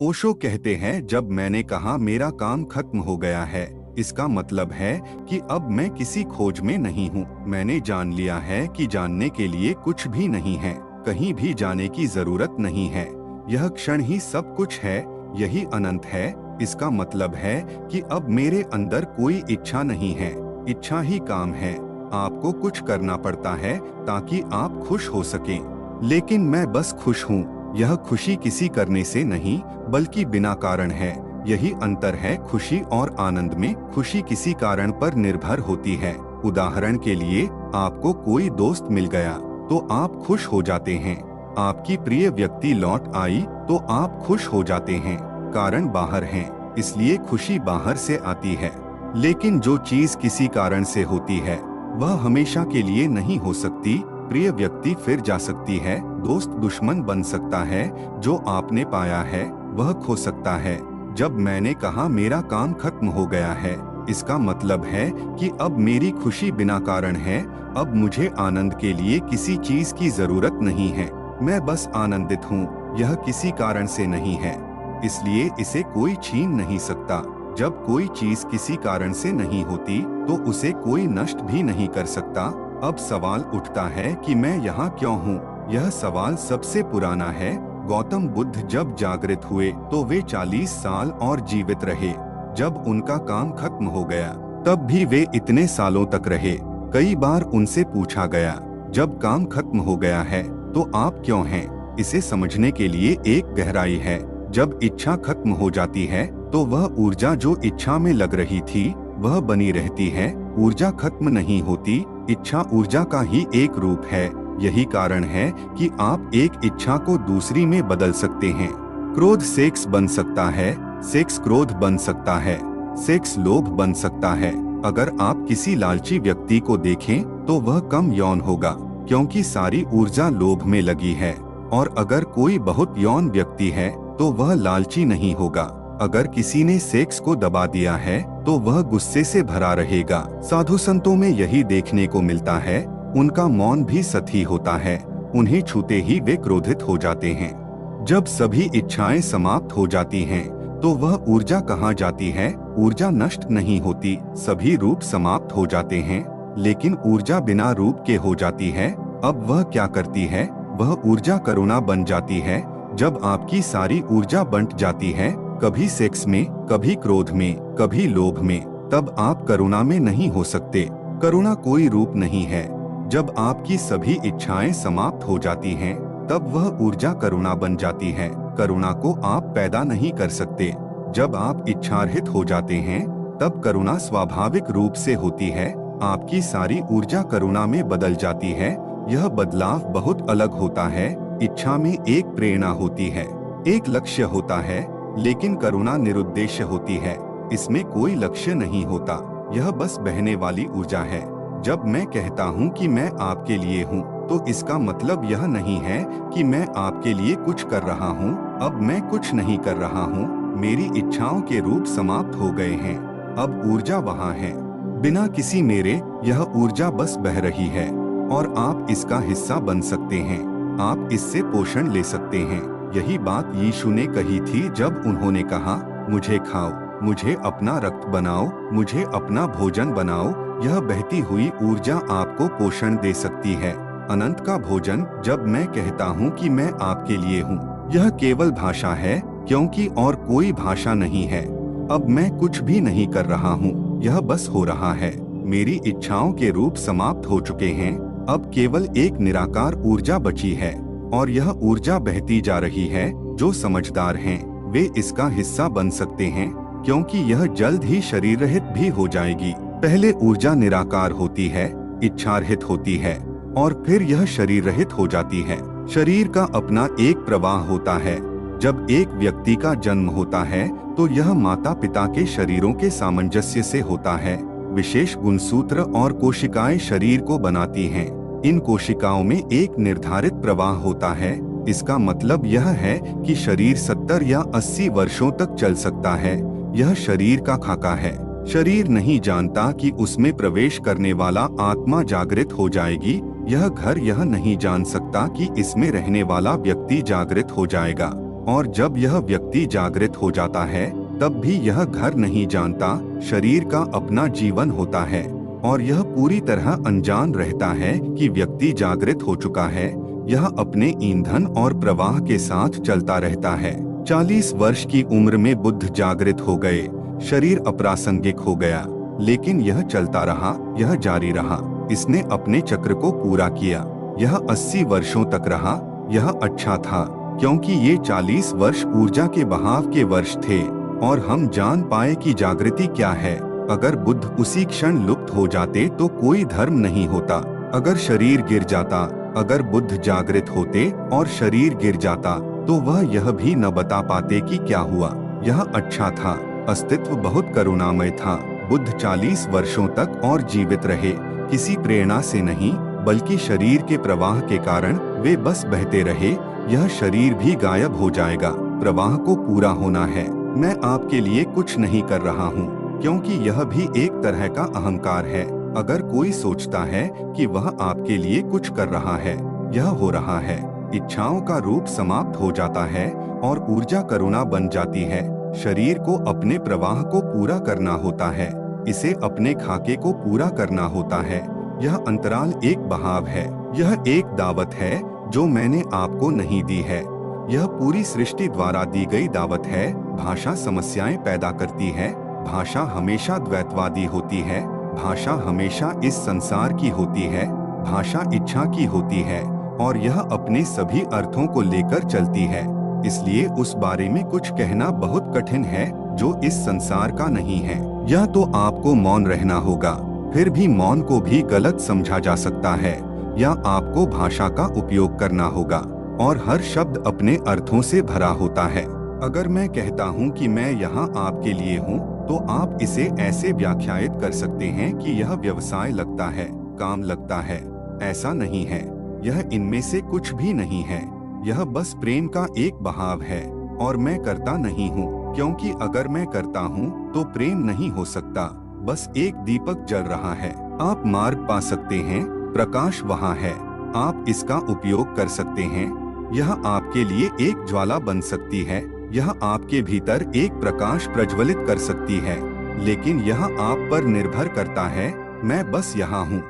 ओशो कहते हैं, जब मैंने कहा मेरा काम खत्म हो गया है, इसका मतलब है कि अब मैं किसी खोज में नहीं हूँ। मैंने जान लिया है कि जानने के लिए कुछ भी नहीं है, कहीं भी जाने की जरूरत नहीं है। यह क्षण ही सब कुछ है, यही अनंत है। इसका मतलब है कि अब मेरे अंदर कोई इच्छा नहीं है, इच्छा ही काम है। आपको कुछ करना पड़ता है ताकि आप खुश हो सकें, लेकिन मैं बस खुश हूँ। यह खुशी किसी करने से नहीं बल्कि बिना कारण है। यही अंतर है खुशी और आनंद में। खुशी किसी कारण पर निर्भर होती है। उदाहरण के लिए, आपको कोई दोस्त मिल गया तो आप खुश हो जाते हैं। आपकी प्रिय व्यक्ति लौट आई तो आप खुश हो जाते हैं। कारण बाहर हैं, इसलिए खुशी बाहर से आती है। लेकिन जो चीज किसी कारण से होती है वह हमेशा के लिए नहीं हो सकती। प्रिय व्यक्ति फिर जा सकती है, दोस्त दुश्मन बन सकता है, जो आपने पाया है वह खो सकता है। जब मैंने कहा मेरा काम खत्म हो गया है, इसका मतलब है कि अब मेरी खुशी बिना कारण है। अब मुझे आनंद के लिए किसी चीज की जरूरत नहीं है, मैं बस आनंदित हूँ। यह किसी कारण से नहीं है, इसलिए इसे कोई छीन नहीं सकता। जब कोई चीज किसी कारण से नहीं होती तो उसे कोई नष्ट भी नहीं कर सकता। अब सवाल उठता है कि मैं यहाँ क्यों हूँ? यह सवाल सबसे पुराना है। गौतम बुद्ध जब जागृत हुए तो वे 40 साल और जीवित रहे। जब उनका काम खत्म हो गया तब भी वे इतने सालों तक रहे। कई बार उनसे पूछा गया, जब काम खत्म हो गया है तो आप क्यों हैं? इसे समझने के लिए एक गहराई है। जब इच्छा खत्म हो जाती है तो वह ऊर्जा जो इच्छा में लग रही थी वह बनी रहती है। ऊर्जा खत्म नहीं होती, इच्छा ऊर्जा का ही एक रूप है। यही कारण है कि आप एक इच्छा को दूसरी में बदल सकते हैं। क्रोध सेक्स बन सकता है, सेक्स क्रोध बन सकता है, सेक्स लोभ बन सकता है। अगर आप किसी लालची व्यक्ति को देखें तो वह कम यौन होगा, क्योंकि सारी ऊर्जा लोभ में लगी है। और अगर कोई बहुत यौन व्यक्ति है तो वह लालची नहीं होगा। अगर किसी ने सेक्स को दबा दिया है तो वह गुस्से से भरा रहेगा। साधु संतों में यही देखने को मिलता है। उनका मौन भी सती होता है, उन्हें छूते ही वे क्रोधित हो जाते हैं। जब सभी इच्छाएं समाप्त हो जाती हैं तो वह ऊर्जा कहाँ जाती है? ऊर्जा नष्ट नहीं होती, सभी रूप समाप्त हो जाते हैं, लेकिन ऊर्जा बिना रूप के हो जाती है। अब वह क्या करती है? वह ऊर्जा करुणा बन जाती है। जब आपकी सारी ऊर्जा बंट जाती है, कभी सेक्स में, कभी क्रोध में, कभी लोभ में, तब आप करुणा में नहीं हो सकते। करुणा कोई रूप नहीं है। जब आपकी सभी इच्छाएं समाप्त हो जाती हैं, तब वह ऊर्जा करुणा बन जाती है। करुणा को आप पैदा नहीं कर सकते। जब आप इच्छारहित हो जाते हैं, तब करुणा स्वाभाविक रूप से होती है। आपकी सारी ऊर्जा करुणा में बदल जाती है। यह बदलाव बहुत अलग होता है। इच्छा में एक प्रेरणा होती है, एक लक्ष्य होता है, लेकिन करुणा निरुद्देश्य होती है। इसमें कोई लक्ष्य नहीं होता, यह बस बहने वाली ऊर्जा है। जब मैं कहता हूँ कि मैं आपके लिए हूँ, तो इसका मतलब यह नहीं है कि मैं आपके लिए कुछ कर रहा हूँ। अब मैं कुछ नहीं कर रहा हूँ, मेरी इच्छाओं के रूप समाप्त हो गए हैं। अब ऊर्जा वहाँ है, बिना किसी मेरे। यह ऊर्जा बस बह रही है और आप इसका हिस्सा बन सकते हैं। आप इससे पोषण ले सकते हैं। यही बात यीशु ने कही थी जब उन्होंने कहा, मुझे खाओ, मुझे अपना रक्त बनाओ, मुझे अपना भोजन बनाओ। यह बहती हुई ऊर्जा आपको पोषण दे सकती है, अनंत का भोजन। जब मैं कहता हूँ कि मैं आपके लिए हूँ, यह केवल भाषा है, क्योंकि और कोई भाषा नहीं है। अब मैं कुछ भी नहीं कर रहा हूँ, यह बस हो रहा है। मेरी इच्छाओं के रूप समाप्त हो चुके हैं। अब केवल एक निराकार ऊर्जा बची है, और यह ऊर्जा बहती जा रही है। जो समझदार हैं, वे इसका हिस्सा बन सकते हैं, क्योंकि यह जल्द ही शरीर रहित भी हो जाएगी। पहले ऊर्जा निराकार होती है, इच्छारहित होती है, और फिर यह शरीर रहित हो जाती है। शरीर का अपना एक प्रवाह होता है। जब एक व्यक्ति का जन्म होता है तो यह माता पिता के शरीरों के सामंजस्य से होता है। विशेष गुणसूत्र और कोशिकाएं शरीर को बनाती हैं। इन कोशिकाओं में एक निर्धारित प्रवाह होता है। इसका मतलब यह है कि शरीर 70 या 80 वर्षों तक चल सकता है। यह शरीर का खाका है। शरीर नहीं जानता कि उसमें प्रवेश करने वाला आत्मा जागृत हो जाएगी। यह घर यह नहीं जान सकता कि इसमें रहने वाला व्यक्ति जागृत हो जाएगा। और जब यह व्यक्ति जागृत हो जाता है तब भी यह घर नहीं जानता, शरीर का अपना जीवन होता है और यह पूरी तरह अनजान रहता है कि व्यक्ति जागृत हो चुका है। यह अपने ईंधन और प्रवाह के साथ चलता रहता है। 40 वर्ष की उम्र में बुद्ध जागृत हो गए, शरीर अप्रासंगिक हो गया, लेकिन यह चलता रहा, यह जारी रहा। इसने अपने चक्र को पूरा किया। यह 80 वर्षों तक रहा। यह अच्छा था क्योंकि ये 40 वर्ष ऊर्जा के बहाव के वर्ष थे और हम जान पाए कि जागृति क्या है। अगर बुद्ध उसी क्षण लुप्त हो जाते तो कोई धर्म नहीं होता। अगर शरीर गिर जाता, अगर बुद्ध जागृत होते और शरीर गिर जाता तो वह यह भी न बता पाते कि क्या हुआ। यह अच्छा था। अस्तित्व बहुत करुणामय था। बुद्ध 40 वर्षों तक और जीवित रहे, किसी प्रेरणा से नहीं बल्कि शरीर के प्रवाह के कारण वे बस बहते रहे। यह शरीर भी गायब हो जाएगा, प्रवाह को पूरा होना है। मैं आपके लिए कुछ नहीं कर रहा हूँ, क्योंकि यह भी एक तरह का अहंकार है। अगर कोई सोचता है कि वह आपके लिए कुछ कर रहा है, यह हो रहा है। इच्छाओं का रूप समाप्त हो जाता है और ऊर्जा करुणा बन जाती है। शरीर को अपने प्रवाह को पूरा करना होता है, इसे अपने खाके को पूरा करना होता है। यह अंतराल एक बहाव है। यह एक दावत है जो मैंने आपको नहीं दी है। यह पूरी सृष्टि द्वारा दी गई दावत है। भाषा समस्याएं पैदा करती है। भाषा हमेशा द्वैतवादी होती है। भाषा हमेशा इस संसार की होती है। भाषा इच्छा की होती है और यह अपने सभी अर्थों को लेकर चलती है। इसलिए उस बारे में कुछ कहना बहुत कठिन है जो इस संसार का नहीं है। यह तो आपको मौन रहना होगा। फिर भी मौन को भी गलत समझा जा सकता है, या आपको भाषा का उपयोग करना होगा और हर शब्द अपने अर्थों से भरा होता है। अगर मैं कहता हूँ कि मैं यहाँ आपके लिए हूँ, तो आप इसे ऐसे व्याख्यायित कर सकते हैं कि यह व्यवसाय लगता है, काम लगता है। ऐसा नहीं है। यह इनमें से कुछ भी नहीं है। यह बस प्रेम का एक बहाव है और मैं करता नहीं हूँ, क्योंकि अगर मैं करता हूँ तो प्रेम नहीं हो सकता। बस एक दीपक जल रहा है। आप मार्ग पा सकते हैं, प्रकाश वहाँ है, आप इसका उपयोग कर सकते हैं। यह आपके लिए एक ज्वाला बन सकती है। यह आपके भीतर एक प्रकाश प्रज्वलित कर सकती है, लेकिन यह आप पर निर्भर करता है। मैं बस यहाँ हूँ।